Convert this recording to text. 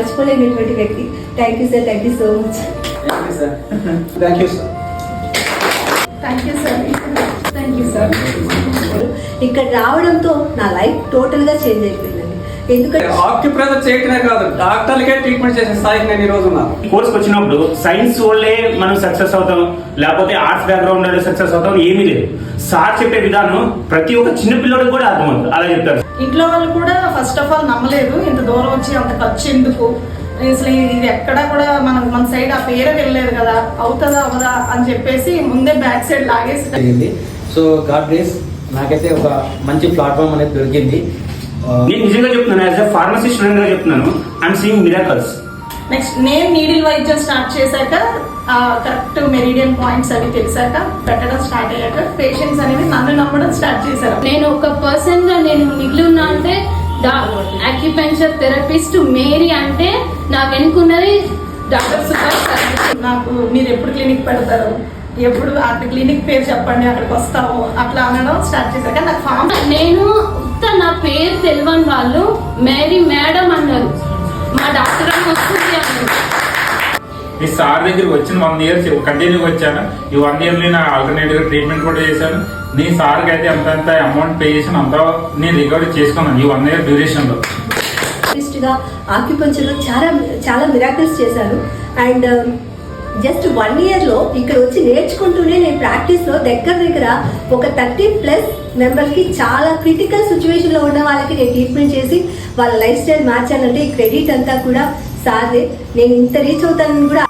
మర్చిపోలేనటువంటి వ్యక్తి. Thank you sir, thank you so much. Thank you sir. Thank you sir. Thank you sir. ఇక్కడ రావడంతో నా life total గా change అయిపోయిందండి. ఎందుకంటే ఆక్యుప్రెషర్ చేయటమే కాదు, డాక్టర్లకే ట్రీట్మెంట్ చేసే స్థాయికి నేను ఈ రోజు ఉన్నాను. కోర్స్కి వచ్చినప్పుడు సైన్స్ వాళ్ళే మనం సక్సెస్ అవుతాం, లేకపోతే ఆర్ట్స్ బ్యాక్గ్రౌండ్ వాళ్ళే సక్సెస్ అవుతాం ఏమీ లేదు. సార్ చెప్పే విధానం ప్రతి ఒక్క చిన్న పిల్లడికి కూడా అర్థమవుతుంది. అలా చెప్తారు. ఇంట్లో వాళ్ళు కూడా ఫస్ట్ ఆఫ్ ఆల్ నమ్మలేదు, ఇంత దూరం వచ్చి అంత ఖర్చు ఎందుకు, అసలు ఇది ఎక్కడా కూడా మన సైడ్ ఆ పేరే వెళ్ళలేదు కదా, అవుతుందా అవదా అని చెప్పేసి ముందే బ్యాక్ సైడ్ లాగేసి. సో గాడ్ బ్లెస్, నాకైతే ఒక మంచి ప్లాట్ఫామ్ అనేది దొరికింది. నేను నిజంగా చెప్తున్నాను, యాజ్ ఎ ఫార్మసీ స్టూడెంట్ గా చెప్తున్నాను, ఐఎమ్ సీయింగ్ మిరాకల్స్. నెక్స్ట్ నేను నీడిల్ వైద్యం స్టార్ట్ చేశాక కరెక్ట్ మెరిడియన్ పాయింట్స్ అవి తెలిసాక పెట్టడం స్టార్ట్ అయ్యాక పేషెంట్స్ అనేవి నన్ను నమ్మడం స్టార్ట్ చేశారు. నేను ఒక పర్సన్ గా నేను మిగిలి ఉన్నా అంటే అక్యుపెంచర్ థెరపిస్ట్ మేరీ అంటే నా వెనుకున్నది డాక్టర్ సుభాష్ గారు. నాకు మీరు ఎప్పుడు క్లినిక్ పెడతారు, ఎప్పుడు అక్కడ క్లినిక్ పేరు చెప్పండి, అక్కడికి వస్తాము అట్లా అనడం స్టార్ట్ చేశాక నాకు ఫామ్. నేను నా పేరు తెలియని వాళ్ళు మేరీ మేడం అన్నారు, మా డాక్టర్ అని వస్తుంది అన్నారు. ఈ సార్ దగ్గరికి వచ్చిన 1 year కంటిన్యూగా వచ్చాను. ఈ 1 year నేను ఆల్టర్నేటివ్ గా ట్రీట్మెంట్ కూడా చేశాను. నీ సార్కి అయితే ఎంత అమౌంట్ పే చేసిన అంతా నేను రికవరీ చేసుకున్నాను ఈ 1 year డ్యూరేషన్ లో. ఆక్యుపంచర్ లో చాలా మిరాకిల్స్ చేశాను. అండ్ జస్ట్ 1 year లో ఇక్కడ వచ్చి నేర్చుకుంటూనే నేను ప్రాక్టీస్ లో దగ్గర ఒక 30+ మెంబర్స్ కి చాలా క్రిటికల్ సిచ్యువేషన్ లో ఉన్న వాళ్ళకి నేను ట్రీట్మెంట్ చేసి వాళ్ళ లైఫ్ స్టైల్ మార్చానంటే ఈ క్రెడిట్ అంతా కూడా సార్దే. నేను ఇంత రీచ్ అవుతానని కూడా